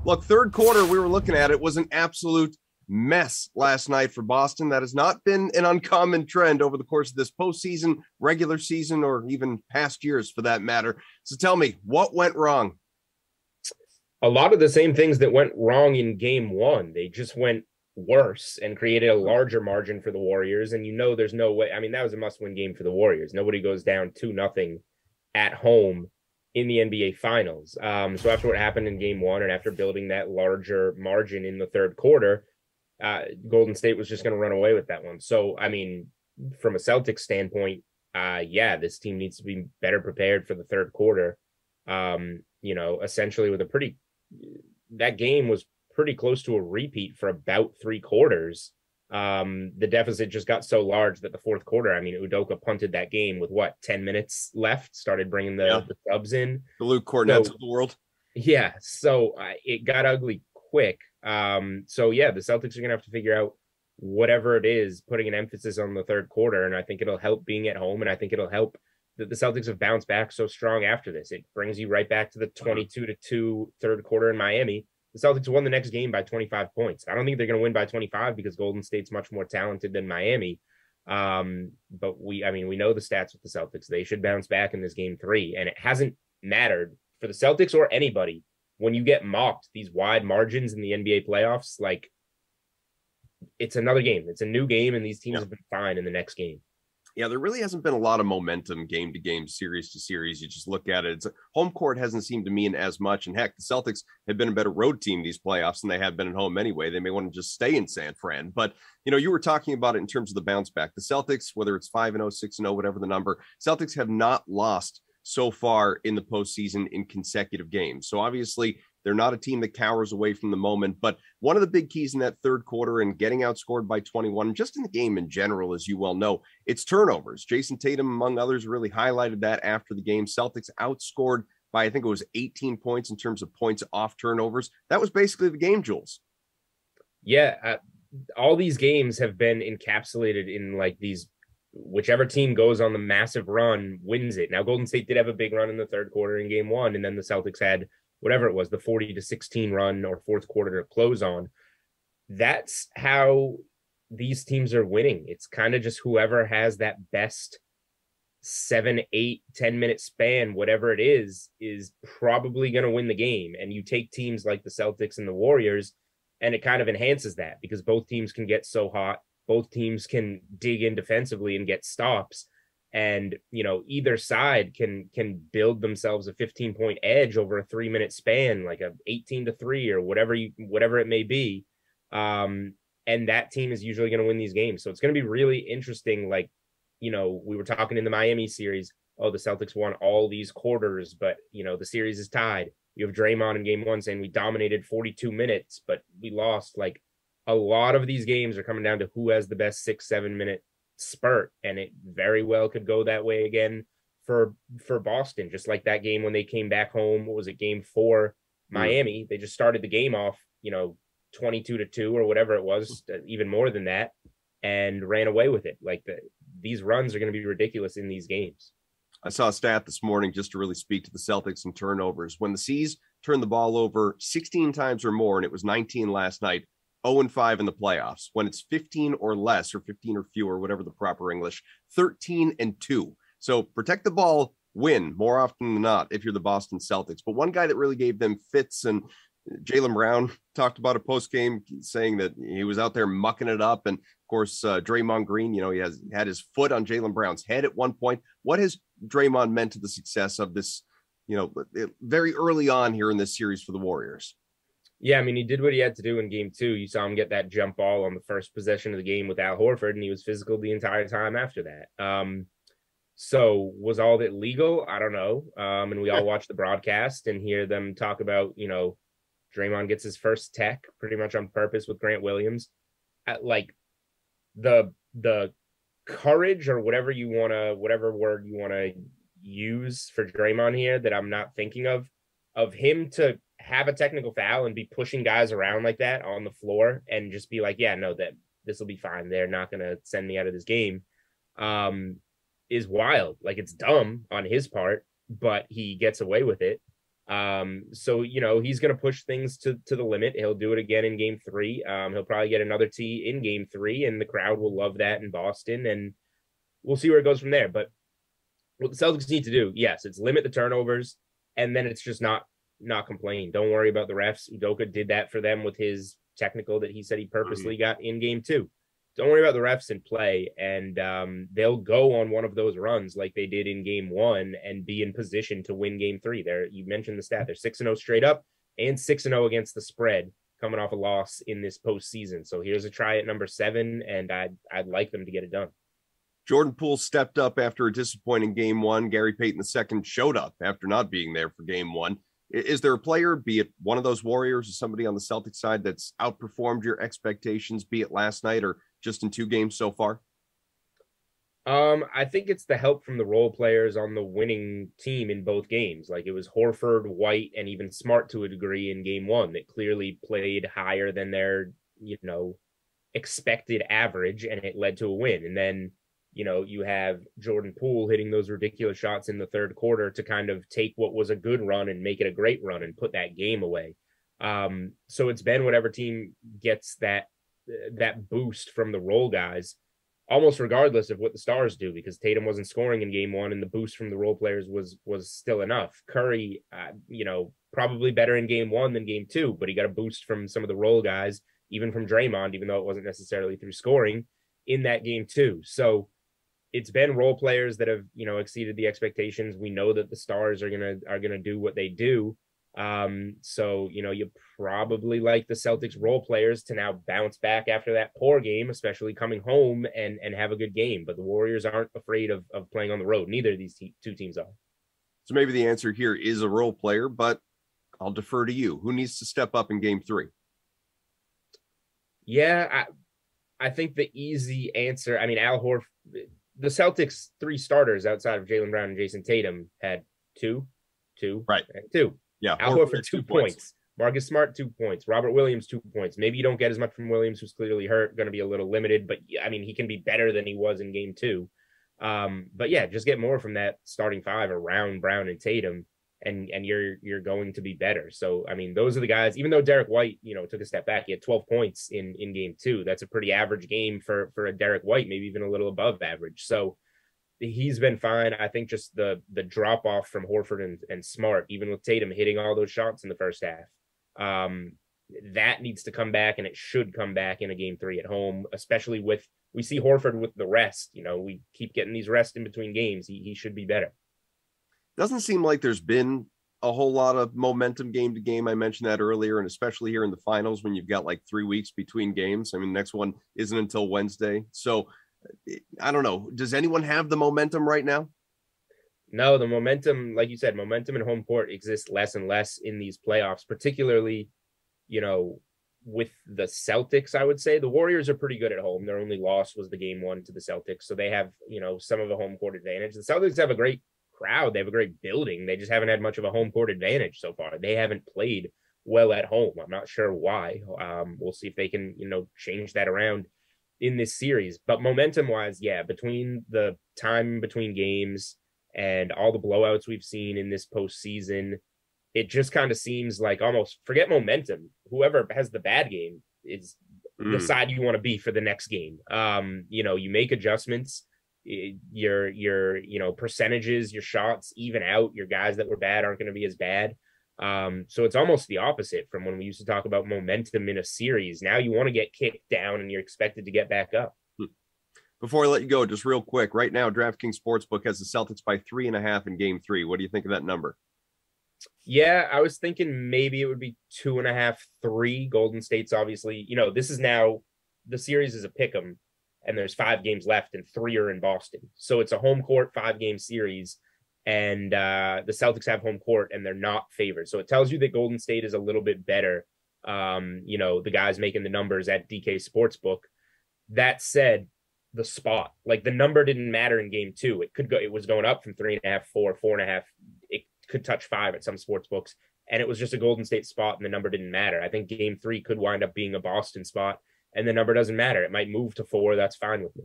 Look, third quarter, we were looking at it, was an absolute mess last night for Boston. That has not been an uncommon trend over the course of this postseason, regular season, or even past years for that matter. So tell me, what went wrong? A lot of the same things that went wrong in game one. They just went worse and created a larger margin for the Warriors. And there's no way. I mean, that was a must-win game for the Warriors. Nobody goes down 2-0 at home in the NBA Finals. So after what happened in game one and after building that larger margin in the third quarter, Golden State was just going to run away with that one. So, I mean, from a Celtics standpoint, this team needs to be better prepared for the third quarter. Essentially that game was pretty close to a repeat for about 3 quarters. The deficit just got so large that the fourth quarter, I mean, Udoka punted that game with 10 minutes left, started bringing the subs in. The Luke Cornets of the world. Yeah. So it got ugly quick. The Celtics are going to have to figure out whatever it is, putting an emphasis on the third quarter. And I think it'll help being at home. And I think it'll help that the Celtics have bounced back so strong after this. It brings you right back to the 22-2 third quarter in Miami. The Celtics won the next game by 25 points. I don't think they're going to win by 25 because Golden State's much more talented than Miami. But we know the stats with the Celtics. They should bounce back in this game 3. And it hasn't mattered for the Celtics or anybody when you get mocked these wide margins in the NBA playoffs. Like, it's another game. It's a new game, and these teams have been fine in the next game. Yeah, there really hasn't been a lot of momentum game to game, series to series. You just look at it. Home court hasn't seemed to mean as much. And heck, the Celtics have been a better road team these playoffs than they have been at home anyway. They may want to just stay in San Fran. But, you were talking about it in terms of the bounce back. The Celtics, whether it's 5-0, 6-0, whatever the number, Celtics have not lost so far in the postseason in consecutive games. So obviously, they're not a team that cowers away from the moment, but one of the big keys in that third quarter and getting outscored by 21, just in the game in general, as you well know, it's turnovers. Jason Tatum, among others, really highlighted that after the game. Celtics outscored by, I think it was 18 points in terms of points off turnovers. That was basically the game, Jules. Yeah, all these games have been encapsulated in like these, whichever team goes on the massive run wins it. Now, Golden State did have a big run in the third quarter in game 1, and then the Celtics had whatever it was, the 40-16 run or fourth quarter to close on. That's how these teams are winning. It's kind of just whoever has that best 7, 8, 10-minute span, whatever it is probably going to win the game. And you take teams like the Celtics and the Warriors, and it kind of enhances that because both teams can get so hot. Both teams can dig in defensively and get stops. And, either side can build themselves a 15-point edge over a 3-minute span, like a 18-3 or whatever it may be. And that team is usually going to win these games. So it's going to be really interesting. Like, we were talking in the Miami series. Oh, the Celtics won all these quarters, but, the series is tied. You have Draymond in game 1 saying we dominated 42 minutes, but we lost. Like, a lot of these games are coming down to who has the best 6-7 minute spurt, and it very well could go that way again for Boston, just like that game when they came back home. What was it, game 4, Miami? They just started the game off 22-2 or whatever it was, even more than that, and ran away with it. Like, these runs are going to be ridiculous in these games. I saw a stat this morning just to really speak to the Celtics and turnovers. When the C's turned the ball over 16 times or more, and it was 19 last night, 0-5 in the playoffs. When it's 15 or less, or 15 or fewer, whatever the proper English, 13-2. So protect the ball, win more often than not if you're the Boston Celtics. But one guy that really gave them fits, and Jaylen Brown talked about a post-game saying that he was out there mucking it up. And of course, Draymond Green, he had his foot on Jaylen Brown's head at one point. What has Draymond meant to the success of this, very early on here in this series for the Warriors? Yeah, I mean, he did what he had to do in game 2. You saw him get that jump ball on the first possession of the game with Al Horford, and he was physical the entire time after that. So was all of it legal? I don't know. And we all watch the broadcast and hear them talk about, Draymond gets his first tech pretty much on purpose with Grant Williams. Like, the courage or whatever word you want to use for Draymond here that I'm not thinking of him to have a technical foul and be pushing guys around like that on the floor and just be like, yeah, no, that this will be fine. They're not going to send me out of this game, is wild. Like, it's dumb on his part, but he gets away with it. So, he's going to push things to the limit. He'll do it again in game 3. He'll probably get another tee in game 3, and the crowd will love that in Boston, and we'll see where it goes from there. But what the Celtics need to do, yes, it's limit the turnovers, and then it's just not complain. Don't worry about the refs. Udoka did that for them with his technical that he said he purposely got in game 2. Don't worry about the refs in play, and they'll go on one of those runs like they did in game 1 and be in position to win game 3. There, you mentioned the stat. They're 6-0 straight up and 6-0 against the spread, coming off a loss in this postseason. So here's a try at number 7, and I'd like them to get it done. Jordan Poole stepped up after a disappointing game 1. Gary Payton II showed up after not being there for game 1. Is there a player, be it one of those Warriors or somebody on the Celtics side, that's outperformed your expectations, be it last night or just in 2 games so far? I think it's the help from the role players on the winning team in both games. Like, it was Horford, White, and even Smart to a degree in game 1 that clearly played higher than their, expected average, and it led to a win. And then, you have Jordan Poole hitting those ridiculous shots in the third quarter to kind of take what was a good run and make it a great run and put that game away. So it's been whatever team gets that boost from the role guys, almost regardless of what the stars do, because Tatum wasn't scoring in game 1 and the boost from the role players was still enough. Curry, probably better in game 1 than game 2, but he got a boost from some of the role guys, even from Draymond, even though it wasn't necessarily through scoring in that game 2. So it's been role players that have, exceeded the expectations. We know that the stars are gonna do what they do. So, you probably like the Celtics role players to now bounce back after that poor game, especially coming home and have a good game. But the Warriors aren't afraid of playing on the road. Neither of these 2 teams are. So maybe the answer here is a role player, but I'll defer to you. Who needs to step up in game 3? Yeah, I think the easy answer, Al Horford, the Celtics 3 starters outside of Jaylen Brown and Jason Tatum had 2, right? 2. Yeah, Al Horford 2 points. Marcus Smart 2 points. Robert Williams 2 points. Maybe you don't get as much from Williams, who's clearly hurt, going to be a little limited, but he can be better than he was in game 2. But yeah, just get more from that starting 5 around Brown and Tatum, and you're going to be better. So those are the guys. Even though Derek White took a step back, he had 12 points in game 2. That's a pretty average game for a Derek White, maybe even a little above average. So he's been fine. I think just the drop off from Horford and Smart, even with Tatum hitting all those shots in the first half, that needs to come back, and it should come back in a game 3 at home, especially we see Horford with the rest. We keep getting these rest in between games. He should be better. Doesn't seem like there's been a whole lot of momentum game to game. I mentioned that earlier, and especially here in the finals when you've got like 3 weeks between games. Next one isn't until Wednesday. So I don't know. Does anyone have the momentum right now? No, the momentum, like you said, momentum in home court exists less and less in these playoffs, particularly, with the Celtics. I would say the Warriors are pretty good at home. Their only loss was the game 1 to the Celtics. So they have, some of a home court advantage. The Celtics have a great crowd. They have a great building. They just haven't had much of a home court advantage so far. They haven't played well at home. I'm not sure why. We'll see if they can, change that around in this series. But momentum wise, yeah, between the time between games and all the blowouts we've seen in this postseason, it just kind of seems like almost forget momentum. Whoever has the bad game is the side you want to be for the next game. You make adjustments. Your percentages, your shots even out. Your guys that were bad aren't going to be as bad. So it's almost the opposite from when we used to talk about momentum in a series. Now you want to get kicked down and you're expected to get back up. Before I let you go, just real quick, right now, DraftKings Sportsbook has the Celtics by 3.5 in game 3. What do you think of that number? Yeah, I was thinking maybe it would be 2.5, 3. Golden State's obviously, this is now, the series is a pick'em, and there's 5 games left and 3 are in Boston. So it's a home court 5-game series, and the Celtics have home court and they're not favored. So it tells you that Golden State is a little bit better. The guys making the numbers at DK Sportsbook. That said, the spot, like the number didn't matter in game 2. It was going up from 3.5, 4, 4.5. It could touch 5 at some sports books, and it was just a Golden State spot and the number didn't matter. I think game 3 could wind up being a Boston spot and the number doesn't matter. It might move to 4. That's fine with me.